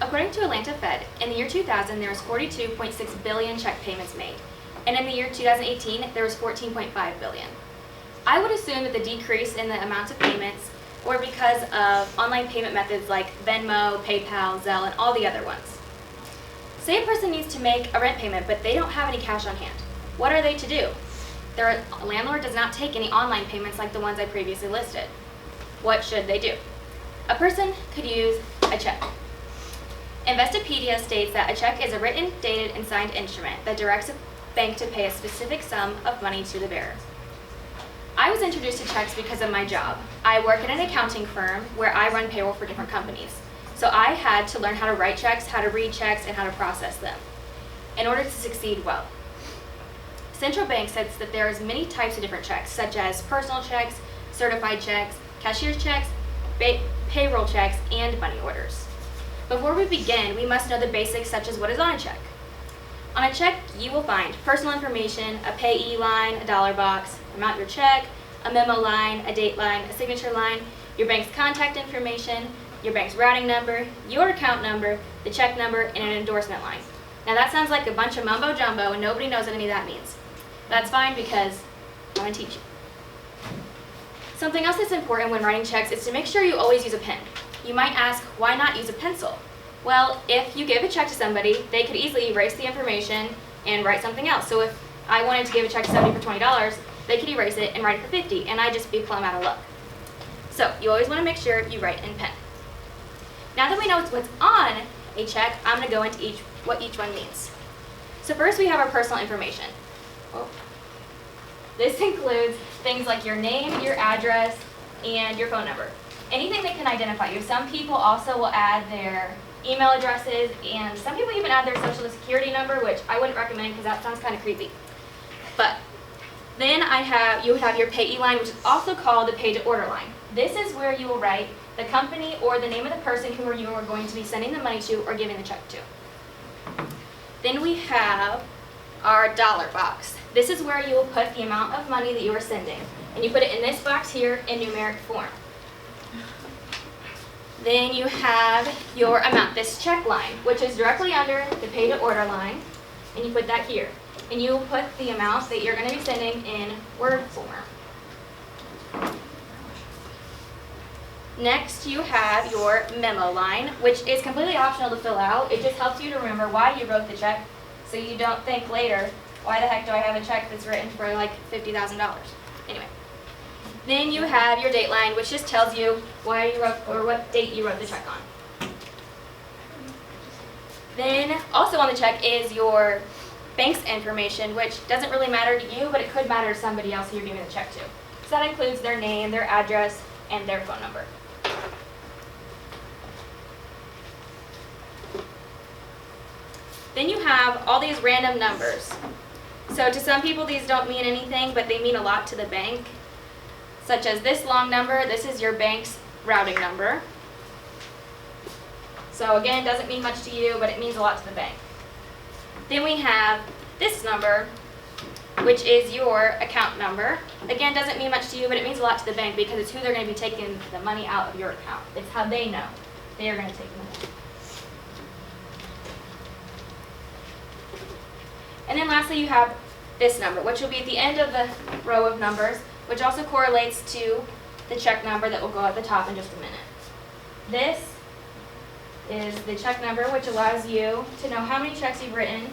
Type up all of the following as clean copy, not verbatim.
according to Atlanta Fed, in the year 2000, there was 42.6 billion check payments made. And in the year 2018, there was 14.5 billion. I would assume that the decrease in the amounts of payments were because of online payment methods like Venmo, PayPal, Zelle, and all the other ones. Say a person needs to make a rent payment, but they don't have any cash on hand. What are they to do? Their landlord does not take any online payments like the ones I previously listed. What should they do? A person could use a check. Investopedia states that a check is a written, dated, and signed instrument that directs a bank to pay a specific sum of money to the bearer. I was introduced to checks because of my job. I work at an accounting firm where I run payroll for different companies. So I had to learn how to write checks, how to read checks, and how to process them in order to succeed well. Central Bank says that there is many types of different checks, such as personal checks, certified checks, cashier's checks, payroll checks, and money orders. Before we begin, we must know the basics such as what is on a check. On a check, you will find personal information, a payee line, a dollar box, amount your check, a memo line, a date line, a signature line, your bank's contact information, your bank's routing number, your account number, the check number, and an endorsement line. Now that sounds like a bunch of mumbo jumbo and nobody knows what any of that means. That's fine because I'm going to teach you. Something else that's important when writing checks is to make sure you always use a pen. You might ask, why not use a pencil? Well, if you give a check to somebody, they could easily erase the information and write something else. So if I wanted to give a check to somebody for $20, they could erase it and write it for $50, and I'd just be plumb out of luck. So you always want to make sure you write in pen. Now that we know what's on a check, I'm going to go into what each one means. So first we have our personal information. This includes things like your name, your address, and your phone number. Anything that can identify you. Some people also will add their email addresses, and some people even add their social security number, which I wouldn't recommend because that sounds kind of creepy. But then you would have your payee line, which is also called the pay to order line. This is where you will write the company or the name of the person who you are going to be sending the money to or giving the check to. Then we have our dollar box. This is where you will put the amount of money that you are sending, and you put it in this box here in numeric form. Then you have your amount, this check line, which is directly under the pay to order line, and you put that here. And you will put the amount that you're going to be sending in word form. Next, you have your memo line, which is completely optional to fill out. It just helps you to remember why you wrote the check, so you don't think later, why the heck do I have a check that's written for like $50,000? Anyway. Then you have your date line, which just tells you why you wrote or what date you wrote the check on. Then also on the check is your bank's information, which doesn't really matter to you, but it could matter to somebody else who you're giving the check to. So that includes their name, their address, and their phone number. Then you have all these random numbers. So to some people these don't mean anything, but they mean a lot to the bank. Such as this long number, this is your bank's routing number. So again, doesn't mean much to you, but it means a lot to the bank. Then we have this number, which is your account number. Again, doesn't mean much to you, but it means a lot to the bank because it's who they're going to be taking the money out of your account. It's how they know they are going to take the money. And then lastly, you have this number, which will be at the end of the row of numbers, which also correlates to the check number that will go at the top in just a minute. This is the check number, which allows you to know how many checks you've written,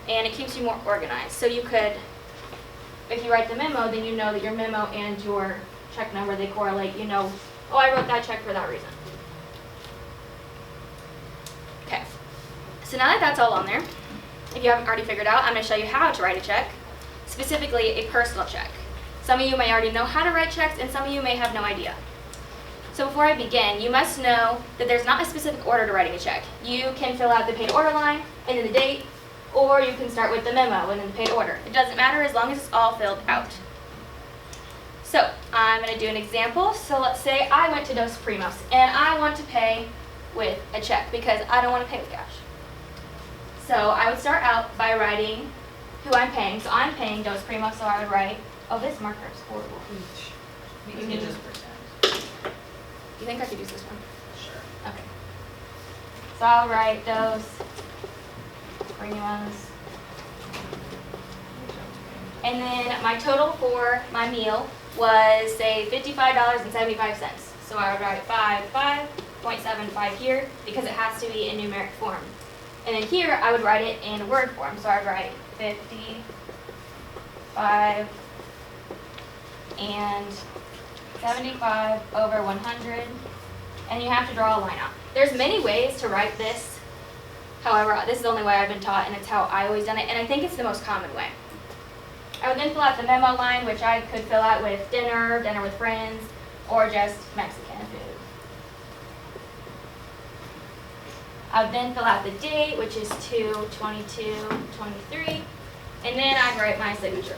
and it keeps you more organized. So you could, if you write the memo, then you know that your memo and your check number, they correlate. You know, oh, I wrote that check for that reason. Okay, so now that that's all on there, if you haven't already figured out, I'm going to show you how to write a check, specifically a personal check. Some of you may already know how to write checks, and some of you may have no idea. So before I begin, you must know that there's not a specific order to writing a check. You can fill out the pay to order line, and then the date, or you can start with the memo and then the pay to order. It doesn't matter as long as it's all filled out. So I'm going to do an example. So let's say I went to Dos Primos, and I want to pay with a check because I don't want to pay with cash. So I would start out by writing who I'm paying. So I'm paying Dos Primos, so I would write, oh, this marker is horrible. You can use percent. You think I could use this one? Sure. Okay. So I'll write those premiums. And then my total for my meal was, say, $55.75. So I would write 5.75 here because it has to be in numeric form. And then here I would write it in word form. So I'd write 55 and 75 over 100. And you have to draw a line out. There's many ways to write this. However, this is the only way I've been taught, and it's how I always done it, and I think it's the most common way. I would then fill out the memo line, which I could fill out with dinner with friends, or just Mexican food. I would then fill out the date, which is 2/22/23, and then I'd write my signature.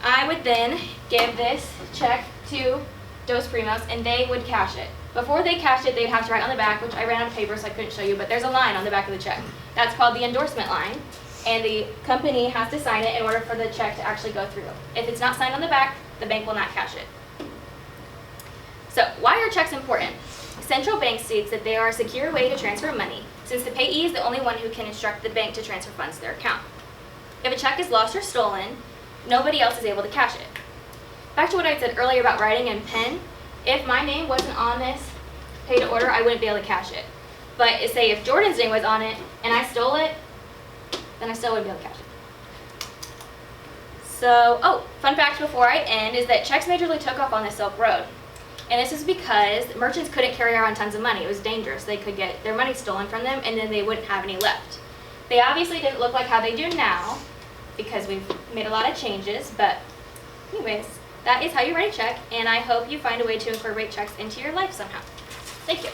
I would then give this check to Dos Primos, and they would cash it. Before they cashed it, they'd have to write on the back, which I ran out of paper so I couldn't show you, but there's a line on the back of the check. That's called the endorsement line, and the company has to sign it in order for the check to actually go through. If it's not signed on the back, the bank will not cash it. So, why are checks important? Central bank states that they are a secure way to transfer money, since the payee is the only one who can instruct the bank to transfer funds to their account. If a check is lost or stolen, nobody else is able to cash it. Back to what I said earlier about writing in pen, if my name wasn't on this pay to order, I wouldn't be able to cash it. But say if Jordan's name was on it and I stole it, then I still wouldn't be able to cash it. So, fun fact before I end is that checks majorly took off on the Silk Road. And this is because merchants couldn't carry around tons of money. It was dangerous. They could get their money stolen from them, and then they wouldn't have any left. They obviously didn't look like how they do now, because we've made a lot of changes, but anyways, that is how you write a check, and I hope you find a way to incorporate checks into your life somehow. Thank you.